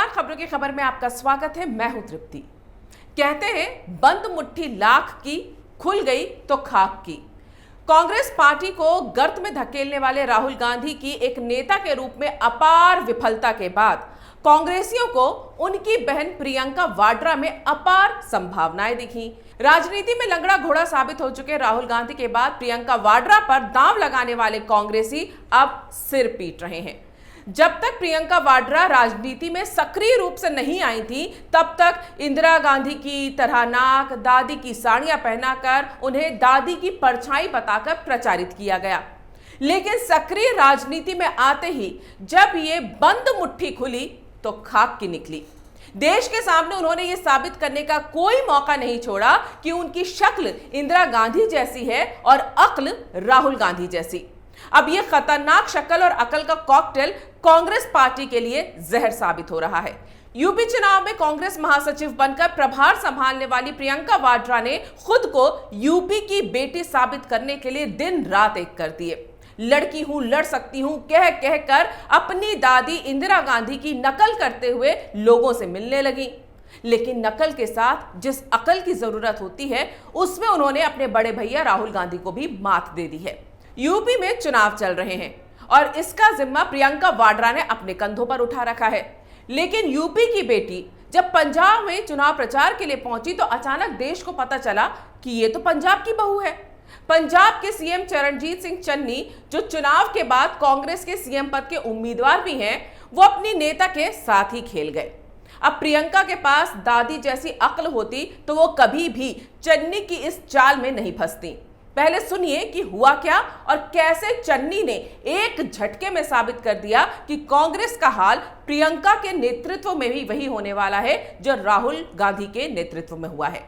नमस्कार, खबरों की खबर में आपका स्वागत है। मैं हूं तृप्ति। कहते हैं बंद मुट्ठी लाख की, खुल गई तो खाक की। कांग्रेस पार्टी को गर्त में धकेलने वाले राहुल गांधी की एक नेता के रूप में अपार विफलता के बाद कांग्रेसियों को उनकी बहन प्रियंका वाड्रा में अपार संभावनाएं दिखी। राजनीति में लंगड़ा घोड़ा साबित हो चुके राहुल गांधी के बाद प्रियंका वाड्रा पर दांव लगाने वाले कांग्रेसी अब सिर पीट रहे हैं। जब तक प्रियंका वाड्रा राजनीति में सक्रिय रूप से नहीं आई थी, तब तक इंदिरा गांधी की तरह नाक, दादी की साड़ियां पहनाकर उन्हें दादी की परछाई बताकर प्रचारित किया गया। लेकिन सक्रिय राजनीति में आते ही जब ये बंद मुट्ठी खुली तो खाक की निकली। देश के सामने उन्होंने ये साबित करने का कोई मौका नहीं छोड़ा कि उनकी शक्ल इंदिरा गांधी जैसी है और अक्ल राहुल गांधी जैसी। अब यह खतरनाक शक्ल और अकल का कॉकटेल कांग्रेस पार्टी के लिए जहर साबित हो रहा है। यूपी चुनाव में कांग्रेस महासचिव बनकर प्रभार संभालने वाली प्रियंका वाड्रा ने खुद को यूपी की बेटी साबित करने के लिए दिन रात एक कर दिए। लड़की हूं, लड़ सकती हूं कह कह कर अपनी दादी इंदिरा गांधी की नकल करते हुए लोगों से मिलने लगी। लेकिन नकल के साथ जिस अकल की जरूरत होती है, उसमें उन्होंने अपने बड़े भैया राहुल गांधी को भी मात दे दी है। यूपी में चुनाव चल रहे हैं और इसका जिम्मा प्रियंका वाड्रा ने अपने कंधों पर उठा रखा है। लेकिन यूपी की बेटी जब पंजाब में चुनाव प्रचार के लिए पहुंची तो अचानक देश को पता चला कि ये तो पंजाब की बहू है। पंजाब के सीएम चरणजीत सिंह चन्नी, जो चुनाव के बाद कांग्रेस के सीएम पद के उम्मीदवार भी हैं, वो अपनी नेता के साथ ही खेल गए। अब प्रियंका के पास दादी जैसी अक्ल होती तो वो कभी भी चन्नी की इस चाल में नहीं फंसती। पहले सुनिए कि हुआ क्या और कैसे चन्नी ने एक झटके में साबित कर दिया कि कांग्रेस का हाल प्रियंका के नेतृत्व में भी वही होने वाला है जो राहुल गांधी के नेतृत्व में हुआ है।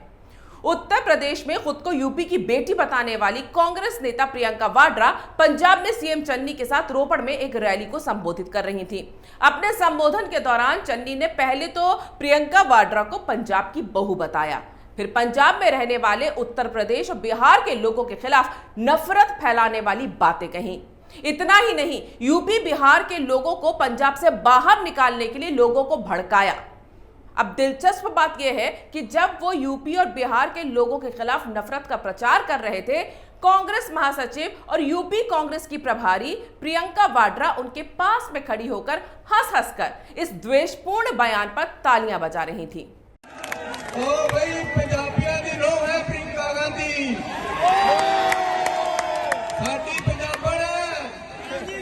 उत्तर प्रदेश में खुद को यूपी की बेटी बताने वाली कांग्रेस नेता प्रियंका वाड्रा पंजाब में सीएम चन्नी के साथ रोपड़ में एक रैली को संबोधित कर रही थी। अपने संबोधन के दौरान चन्नी ने पहले तो प्रियंका वाड्रा को पंजाब की बहू बताया, फिर पंजाब में रहने वाले उत्तर प्रदेश और बिहार के लोगों के खिलाफ नफरत फैलाने वाली बातें कहीं। इतना ही नहीं, यूपी बिहार के लोगों को पंजाब से बाहर निकालने के लिए लोगों को भड़काया। अब दिलचस्प बात यह है कि जब वो यूपी और बिहार के लोगों के खिलाफ नफरत का प्रचार कर रहे थे, कांग्रेस महासचिव और यूपी कांग्रेस की प्रभारी प्रियंका वाड्रा उनके पास में खड़ी होकर हंस हंस कर इस द्वेषपूर्ण बयान पर तालियां बजा रही थी। भाई पंजाबियों की नूह है प्रियंका गांधी, साडी पंजाबण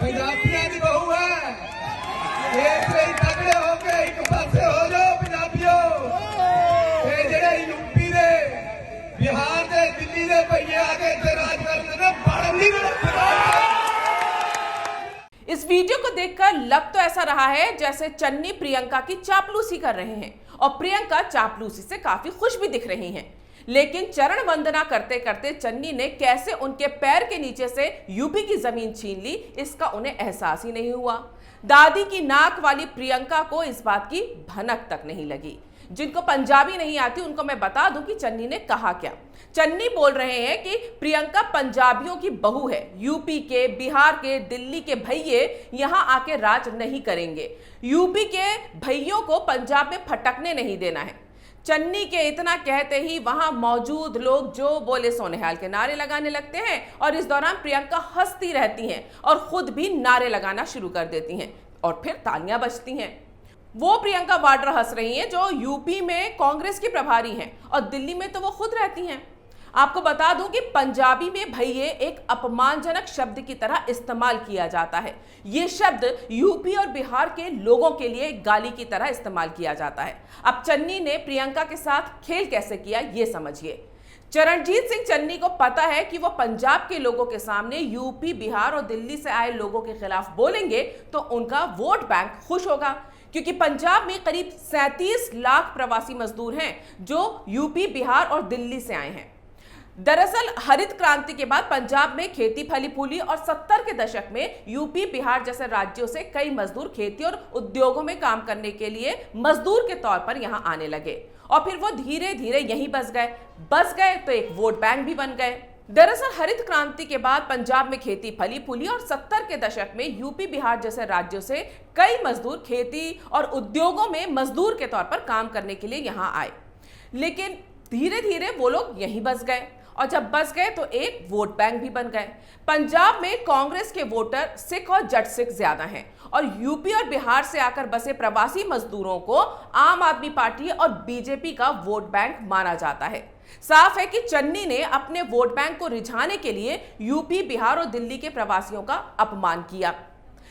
पंजाबियों की बहू है। एक ही तगड़े होके एक पासे हो जाओ पंजाबियों। ये जेड़े यूपी दे, बिहार दे, दिल्ली दे भैया आके इत्थे राज करदे ने, बड़ नहीं। इस वीडियो को देखकर लग तो ऐसा रहा है जैसे चन्नी प्रियंका की चापलूसी कर रहे हैं और प्रियंका चापलूसी से काफी खुश भी दिख रही हैं। लेकिन चरण वंदना करते करते चन्नी ने कैसे उनके पैर के नीचे से यूपी की जमीन छीन ली, इसका उन्हें एहसास ही नहीं हुआ। दादी की नाक वाली प्रियंका को इस बात की भनक तक नहीं लगी। जिनको पंजाबी नहीं आती उनको मैं बता दूं कि चन्नी ने कहा क्या। चन्नी बोल रहे हैं कि प्रियंका पंजाबियों की बहू है, यूपी के, बिहार के, दिल्ली के भैये यहां आके राज नहीं करेंगे, यूपी के भैयों को पंजाब में फटकने नहीं देना है। चन्नी के इतना कहते ही वहां मौजूद लोग जो बोले सोनेहाल के नारे लगाने लगते हैं और इस दौरान प्रियंका हंसती रहती हैं और खुद भी नारे लगाना शुरू कर देती हैं और फिर तालियां बजती हैं। वो प्रियंका वाड्रा हंस रही हैं जो यूपी में कांग्रेस की प्रभारी हैं और दिल्ली में तो वो खुद रहती हैं। आपको बता दूं कि पंजाबी में भैये एक अपमानजनक शब्द की तरह इस्तेमाल किया जाता है। ये शब्द यूपी और बिहार के लोगों के लिए गाली की तरह इस्तेमाल किया जाता है। अब चन्नी ने प्रियंका के साथ खेल कैसे किया ये समझिए। चरणजीत सिंह चन्नी को पता है कि वो पंजाब के लोगों के सामने यूपी, बिहार और दिल्ली से आए लोगों के खिलाफ बोलेंगे तो उनका वोट बैंक खुश होगा, क्योंकि पंजाब में करीब 37 लाख प्रवासी मजदूर हैं जो यूपी, बिहार और दिल्ली से आए हैं। दरअसल हरित क्रांति के बाद पंजाब में खेती फली फूली और 70 के दशक में यूपी, बिहार जैसे राज्यों से कई मजदूर खेती और उद्योगों में काम करने के लिए मजदूर के तौर पर यहां आने लगे और फिर वो धीरे धीरे यहीं बस गए तो एक वोट बैंक भी बन गए। दरअसल हरित क्रांति के बाद पंजाब में खेती फली फूली और 70 के दशक में यूपी बिहार जैसे राज्यों से कई मजदूर खेती और उद्योगों में मजदूर के तौर पर काम करने के लिए यहां आए। लेकिन धीरे धीरे वो लोग यहीं बस गए और जब बस गए तो एक वोट बैंक भी बन गए। पंजाब में कांग्रेस के वोटर सिख और जट सिख ज्यादा हैं और यूपी और बिहार से आकर बसे प्रवासी मजदूरों को आम आदमी पार्टी और बीजेपी का वोट बैंक माना जाता है। साफ है कि चन्नी ने अपने वोट बैंक को रिझाने के लिए यूपी बिहार और दिल्ली के प्रवासियों का अपमान किया,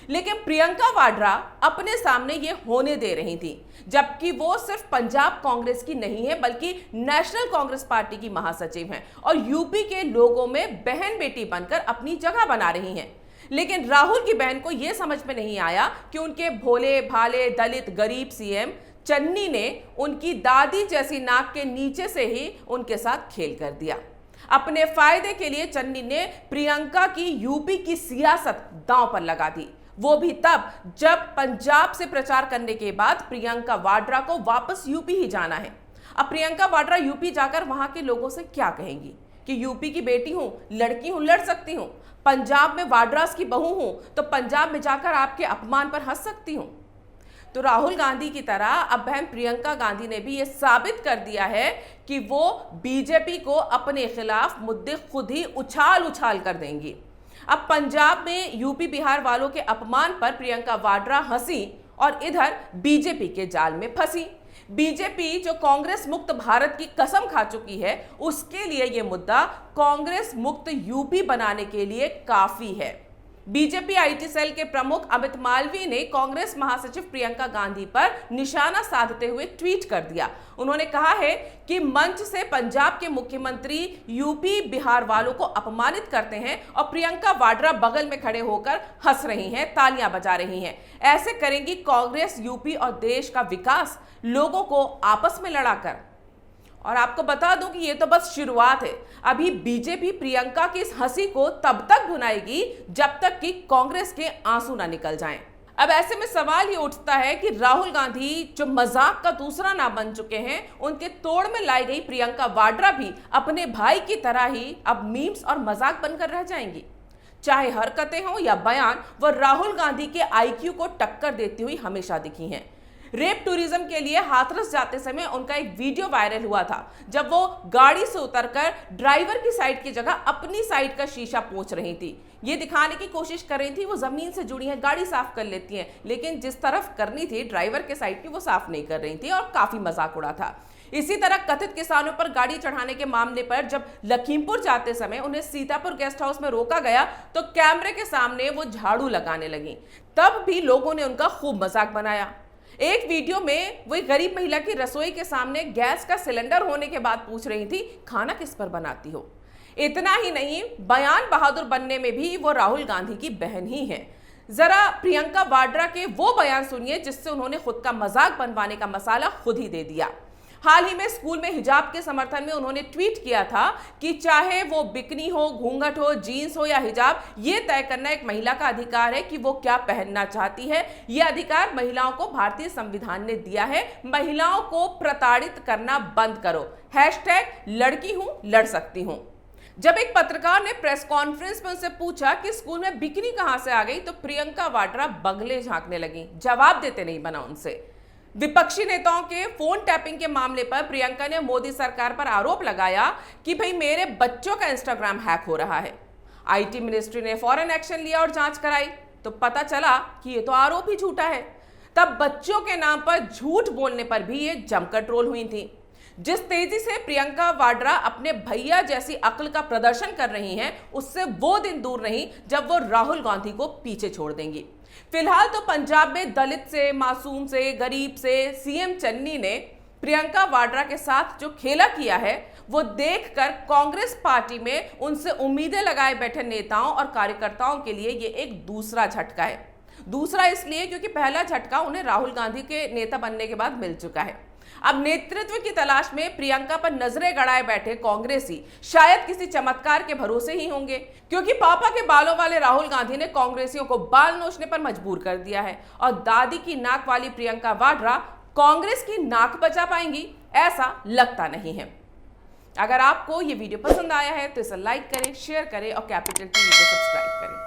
लेकिन प्रियंका वाड्रा अपने सामने ये होने दे रही थी, जबकि वो सिर्फ पंजाब कांग्रेस की नहीं है बल्कि नेशनल कांग्रेस पार्टी की महासचिव हैं और यूपी के लोगों में बहन बेटी बनकर अपनी जगह बना रही हैं। लेकिन राहुल की बहन को यह समझ में नहीं आया कि उनके भोले भाले दलित गरीब सीएम चन्नी ने उनकी दादी जैसी नाक के नीचे से ही उनके साथ खेल कर दिया। अपने फायदे के लिए चन्नी ने प्रियंका की यूपी की सियासत दांव पर लगा दी, वो भी तब जब पंजाब से प्रचार करने के बाद प्रियंका वाड्रा को वापस यूपी ही जाना है। अब प्रियंका वाड्रा यूपी जाकर वहां के लोगों से क्या कहेंगी कि यूपी की बेटी हूं, लड़की हूं, लड़ सकती हूं, पंजाब में वाड्रास की बहू हूं तो पंजाब में जाकर आपके अपमान पर हंस सकती हूं। तो राहुल गांधी की तरह अब बहन प्रियंका गांधी ने भी यह साबित कर दिया है कि वो बीजेपी को अपने खिलाफ मुद्दे खुद ही उछाल उछाल कर देंगी। अब पंजाब में यूपी बिहार वालों के अपमान पर प्रियंका वाड्रा हंसी और इधर बीजेपी के जाल में फंसी। बीजेपी जो कांग्रेस मुक्त भारत की कसम खा चुकी है, उसके लिए यह मुद्दा कांग्रेस मुक्त यूपी बनाने के लिए काफी है। बीजेपी आईटी सेल के प्रमुख अमित मालवीय ने कांग्रेस महासचिव प्रियंका गांधी पर निशाना साधते हुए ट्वीट कर दिया। उन्होंने कहा है कि मंच से पंजाब के मुख्यमंत्री यूपी बिहार वालों को अपमानित करते हैं और प्रियंका वाड्रा बगल में खड़े होकर हंस रही हैं, तालियां बजा रही हैं। ऐसे करेंगी कांग्रेस यूपी और देश का विकास लोगों को आपस में लड़ाकर। और आपको बता दूं कि ये तो बस शुरुआत है। अभी बीजेपी प्रियंका की इस हंसी को तब तक भुनाएगी जब तक कि कांग्रेस के आंसू ना निकल जाएं। अब ऐसे में सवाल ये उठता है कि राहुल गांधी जो मजाक का दूसरा नाम बन चुके हैं, उनके तोड़ में लाई गई प्रियंका वाड्रा भी अपने भाई की तरह ही अब मीम्स और मजाक बनकर रह जाएंगी। चाहे हरकतें हो या बयान, वो राहुल गांधी के आईक्यू को टक्कर देती हुई हमेशा दिखी हैं। रेप टूरिज्म के लिए हाथरस जाते समय उनका एक वीडियो वायरल हुआ था, जब वो गाड़ी से उतरकर ड्राइवर की साइड की जगह अपनी साइड का शीशा पोंछ रही थी। ये दिखाने की कोशिश कर रही थी वो जमीन से जुड़ी है, गाड़ी साफ कर लेती हैं, लेकिन जिस तरफ करनी थी ड्राइवर के साइड की वो साफ नहीं कर रही थी और काफी मजाक उड़ा था। इसी तरह कथित किसानों पर गाड़ी चढ़ाने के मामले पर जब लखीमपुर जाते समय उन्हें सीतापुर गेस्ट हाउस में रोका गया तो कैमरे के सामने वो झाड़ू लगाने लगी, तब भी लोगों ने उनका खूब मजाक बनाया। एक वीडियो में वही गरीब महिला की रसोई के सामने गैस का सिलेंडर होने के बाद पूछ रही थी खाना किस पर बनाती हो। इतना ही नहीं, बयान बहादुर बनने में भी वो राहुल गांधी की बहन ही है। जरा प्रियंका वाड्रा के वो बयान सुनिए जिससे उन्होंने खुद का मजाक बनवाने का मसाला खुद ही दे दिया। हाल ही में स्कूल में हिजाब के समर्थन में उन्होंने ट्वीट किया था कि चाहे वो बिकनी हो, घूंघट हो, जीन्स हो या हिजाब, ये तय करना एक महिला का अधिकार है कि वो क्या पहनना चाहती है। ये अधिकार महिलाओं को भारतीय संविधान ने दिया है। महिलाओं को प्रताड़ित करना बंद करो। #लड़की हूं, लड़ सकती हूं। जब एक पत्रकार ने प्रेस कॉन्फ्रेंस में उनसे पूछा कि स्कूल में बिकनी कहां से आ गई, तो प्रियंका वाड्रा बगले झांकने लगी, जवाब देते नहीं बना उनसे। विपक्षी नेताओं के फोन टैपिंग के मामले पर प्रियंका ने मोदी सरकार पर आरोप लगाया कि भाई मेरे बच्चों का इंस्टाग्राम हैक हो रहा है। आईटी मिनिस्ट्री ने फौरन एक्शन लिया और जांच कराई तो पता चला कि ये तो आरोप ही झूठा है। तब बच्चों के नाम पर झूठ बोलने पर भी ये जमकर ट्रोल हुई थी। जिस तेजी से प्रियंका वाड्रा अपने भैया जैसी अक्ल का प्रदर्शन कर रही हैं, उससे वो दिन दूर नहीं जब वो राहुल गांधी को पीछे छोड़ देंगी। फिलहाल तो पंजाब में दलित से, मासूम से, गरीब से सीएम चन्नी ने प्रियंका वाड्रा के साथ जो खेला किया है, वो देखकर कांग्रेस पार्टी में उनसे उम्मीदें लगाए बैठे नेताओं और कार्यकर्ताओं के लिए ये एक दूसरा झटका है। दूसरा इसलिए क्योंकि पहला झटका उन्हें राहुल गांधी के नेता बनने के बाद मिल चुका है। अब नेतृत्व की तलाश में प्रियंका पर नजरें गड़ाए बैठे कांग्रेसी शायद किसी चमत्कार के भरोसे ही होंगे, क्योंकि पापा के बालों वाले राहुल गांधी ने कांग्रेसियों को बाल नोचने पर मजबूर कर दिया है और दादी की नाक वाली प्रियंका वाड्रा कांग्रेस की नाक बचा पाएंगी ऐसा लगता नहीं है। अगर आपको ये वीडियो पसंद आया है तो इसे लाइक करें, शेयर करें और कैपिटल टीवी को सब्सक्राइब करें।